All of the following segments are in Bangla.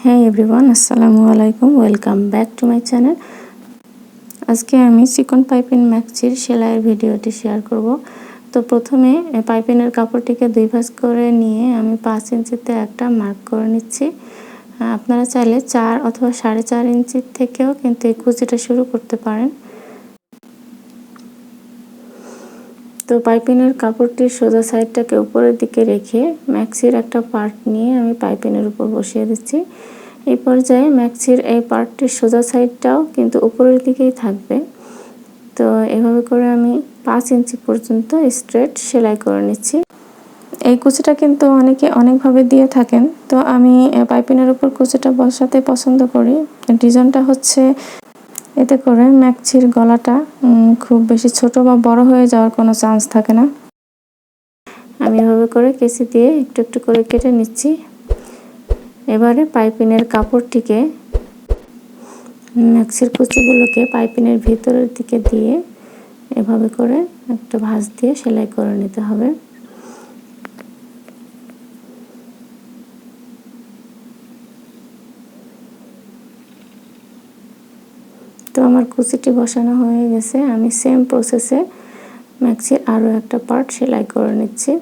হ্যাঁ এভরিওয়ান, আসসালামু আলাইকুম। Welcome back to my channel. আজকে আমি চিকন পাইপিং ম্যাক্সির সেলাইয়ের ভিডিওটি শেয়ার করব। তো প্রথমে পাইপিংয়ের কাপড়টিকে 2 ভাঁজ করে নিয়ে আমি 5 ইঞ্চিতে একটা মার্ক করে নিচ্ছি। আপনারা চাইলে 4 অথবা 4.5 ইঞ্চির থেকেও কিন্তু এই কুচিটা শুরু করতে পারেন। তো পাইপিংয়ের কাপড়টির সোজা সাইডটাকে উপরের দিকে রেখে ম্যাক্সির একটা পার্ট নিয়ে আমি পাইপিংয়ের উপর বসিয়ে দিচ্ছি। এই পর্যায়ে ম্যাক্সির এই পার্টটির সোজা সাইডটাও কিন্তু উপরের দিকেই থাকবে। তো এভাবে করে আমি 5 ইঞ্চি পর্যন্ত স্ট্রেট সেলাই করে নিচ্ছি। এই কুচিটা কিন্তু অনেকে অনেকভাবে দিয়ে থাকেন, তো আমি পাইপিংয়ের উপর কুচিটা বসাতে পছন্দ করি। রিজনটা হচ্ছে এতে করে ম্যাক্সির গলাটা খুব বেশি ছোট বা বড় হয়ে যাওয়ার কোনো চান্স থাকে না। আমি এভাবে করে কেচি দিয়ে একটু একটু করে কেটে নিচ্ছি। এবারে পাইপিংয়ের কাপড়টিকে ম্যাক্সির কুচিগুলোকে পাইপিংয়ের ভিতরের দিকে দিয়ে এভাবে করে একটা ভাঁজ দিয়ে সেলাই করে নিতে হবে। তো আমার কুচিটি বসানো হয়ে গেছে। আমি সেম প্রসেসে ম্যাক্সির আরও একটা পার্ট সেলাই করে নিচ্ছি।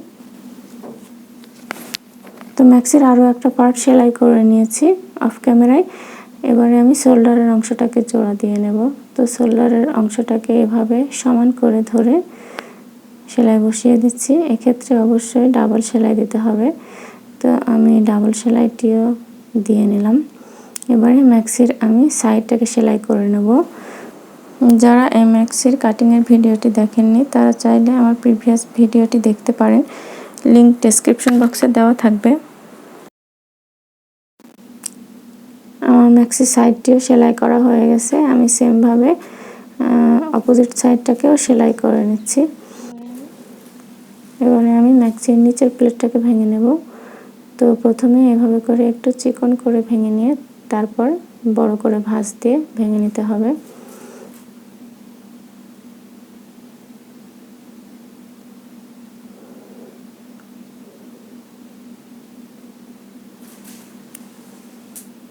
তো ম্যাক্সির আরও একটা পার্ট সেলাই করে নিয়েছি অফ ক্যামেরায়। এবারে আমি শোল্ডারের অংশটাকে জোড়া দিয়ে নেব। তো শোল্ডারের অংশটাকে এভাবে সমান করে ধরে সেলাই বসিয়ে দিচ্ছি। এক্ষেত্রে অবশ্যই ডাবল সেলাই দিতে হবে। তো আমি ডাবল সেলাইটিও দিয়ে নিলাম। এবারে ম্যাক্সির আমি সাইডটাকে সেলাই করে নেব। যারা এই ম্যাক্সির কাটিংয়ের ভিডিওটি দেখেননি তারা চাইলে আমার প্রিভিয়াস ভিডিওটি দেখতে পারেন, লিংক ডেসক্রিপশন বক্সে দেওয়া থাকবে। আমার ম্যাক্সি সাইডটিও সেলাই করা হয়ে গেছে। আমি সেমভাবে অপোজিট সাইডটাকেও সেলাই করে নিচ্ছি। এবারে আমি ম্যাক্সির নিচের প্লেটটাকে ভেঙে নেব। তো প্রথমে এভাবে করে একটু চিকন করে ভেঙে নিয়ে তারপর বড় করে ভাঁজ দিয়ে ভেঙে নিতে হবে।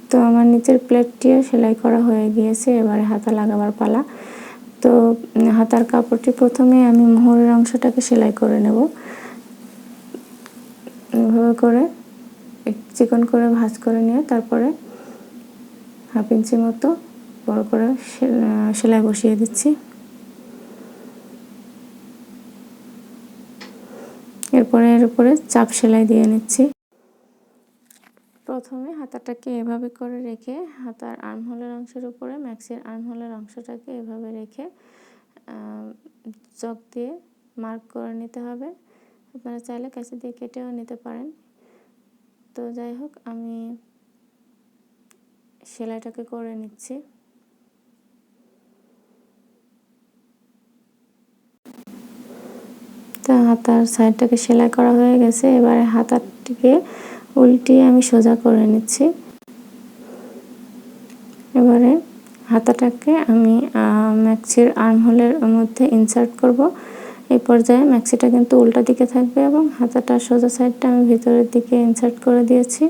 তো আমার নিচের প্লেটটিও সেলাই করা হয়ে গিয়েছে। এবারে হাতা লাগাবার পালা। তো হাতার কাপড়টি প্রথমে আমি মোহরের অংশটাকে সেলাই করে নেব। এভাবে করে চিকন করে ভাঁজ করে নিয়ে তারপরে 1/2 ইঞ্চি মতো বড় করে সেলাই বসিয়ে দিচ্ছি। এরপরে এর উপরে চাপ সেলাই দিয়ে নিচ্ছি। প্রথমে হাতাটাকে এভাবে করে রেখে হাতার আর্মহোলের অংশের উপরে ম্যাক্সির আর্মহোলের অংশটাকে এভাবে রেখে চক দিয়ে মার্ক করে নিতে হবে। আপনারা চাইলে কাঁচি দিয়ে কেটেও নিতে পারেন। তো যাই হোক, আমি সেলাইটাকে করে নিচ্ছি। তো হাতার সাইডটাকে সেলাই করা হয়ে গেছে। এবারে হাতাটিকে উল্টিয়ে আমি সোজা করে নিচ্ছি। এবারে হাতাটাকে আমি ম্যাক্সির আর্মহোলের মধ্যে ইনসার্ট করব। এই পর্যায়ে ম্যাক্সিটা কিন্তু উল্টা দিকে থাকবে এবং হাতাটার সোজা সাইডটা আমি ভিতরের দিকে ইনসার্ট করে দিয়েছি।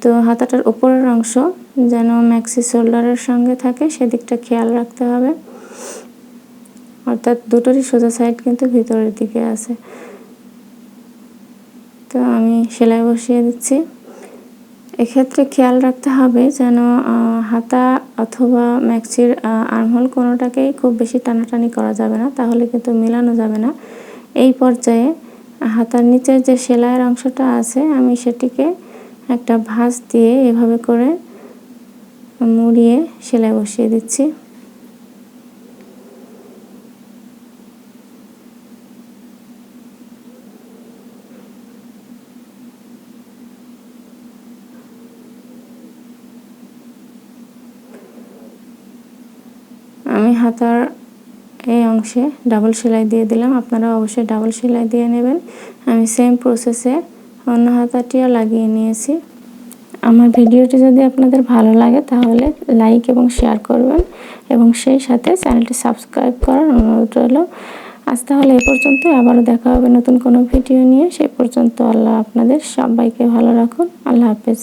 তো হাতাটার উপরের অংশ যেন ম্যাক্সি শোল্ডারের সঙ্গে থাকে সেদিকটা খেয়াল রাখতে হবে। অর্থাৎ দুটোরই সোজা সাইড কিন্তু ভিতরের দিকে আছে। তো আমি সেলাই বসিয়ে দিচ্ছি। এক্ষেত্রে খেয়াল রাখতে হবে যেন হাতা অথবা ম্যাক্সির আর্মহোল কোনোটাকেই খুব বেশি টানাটানি করা যাবে না, তাহলে কিন্তু মেলানো যাবে না। এই পর্যায়ে হাতার নিচের যে সেলাইয়ের অংশটা আছে আমি সেটিকে একটা ভাঁজ দিয়ে এভাবে করে মুড়িয়ে সেলাই বসিয়ে দিচ্ছি। আমি হাতার এই অংশে ডাবল সেলাই দিয়ে দিলাম। আপনারা অবশ্যই ডাবল সেলাই দিয়ে নেবেন। আমি সেম প্রসেসে অন্য হাতাটিও লাগিয়ে নিয়েছি। আমার ভিডিওটি যদি আপনাদের ভালো লাগে তাহলে লাইক এবং শেয়ার করবেন এবং সেই সাথে চ্যানেলটি সাবস্ক্রাইব করার অনুরোধ রইল। আজ তাহলে এ পর্যন্ত, আবারও দেখা হবে নতুন কোনো ভিডিও নিয়ে। সেই পর্যন্ত আল্লাহ আপনাদের সবাইকে ভালো রাখুন। আল্লাহ হাফেজ।